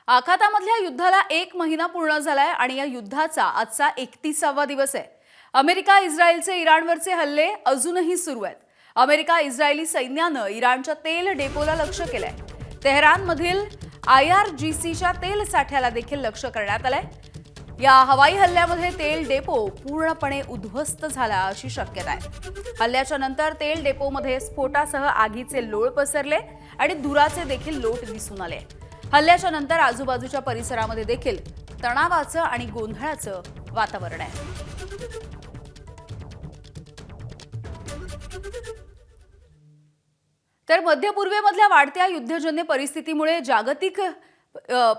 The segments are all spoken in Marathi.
आखातामधल्या युद्धाला 1 महिना पूर्ण झालाय आणि या युद्धाचा आजचा 31वा दिवस आहे। अमेरिका इस्रायलचे इराणवरचे हल्ले अजूनही सुरू आहेत। अमेरिका इस्रायली सैन्यानं इराणच्या तेल डेपोला लक्ष्य केलंय। तेहरानमधील IRGCच्या तेल साठ्याला देखील लक्ष्य करण्यात आलंय। या हवाई हल्ल्यामध्ये तेल डेपो पूर्णपणे उद्ध्वस्त झाला अशी शक्यता आहे। हल्ल्याच्या नंतर तेल डेपोमध्ये स्फोटासह आगीचे लोळ पसरले आणि धुराचे देखील लोट दिसून आले। हल्ल्याच्या नंतर आजूबाजूच्या परिसरामध्ये देखील तणावाचं आणि गोंधळाचं वातावरण आहे। तर मध्य पूर्वेमधल्या वाढत्या युद्धजन्य परिस्थितीमुळे जागतिक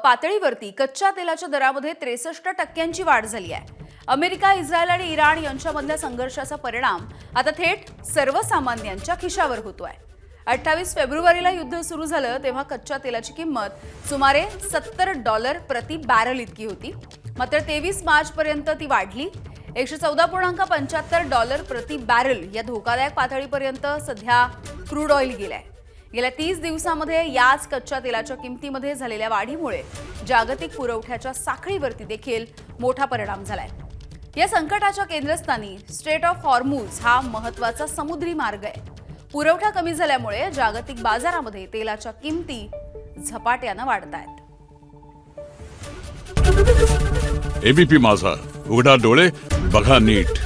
पातळीवरती कच्च्या तेलाच्या दरामध्ये 63% वाढ झाली आहे। अमेरिका, इस्रायल आणि इराण यांच्यामधल्या संघर्षाचा परिणाम आता थेट सर्वसामान्यांच्या खिशावर होतोय। 28 फेब्रुवारीला युद्ध सुरू झालं तेव्हा कच्च्या तेलाची किंमत सुमारे $70 प्रति बॅरल इतकी होती। मात्र 23 मार्च पर्यंत ती वाढली $114.75 प्रति बॅरल या धोकादायक पातळीपर्यंत सध्या क्रूड ऑइल गेलाय। गेल्या 30 दिवसांमध्ये याच कच्च्या तेलाच्या किमतीमध्ये झालेल्या वाढीमुळे जागतिक पुरवठ्याच्या साखळीवरती देखील मोठा परिणाम झालाय। या संकटाच्या केंद्रस्थानी स्ट्रेट ऑफ हॉर्मुझ हा महत्त्वाचा समुद्री मार्ग आहे। पुरवठा कमी झाल्यामुळे जागतिक बाजारामध्ये तेलाच्या किमती झपाट्याने वाढतायत। एबीपी माझा, उघडा डोळे बघा नीट।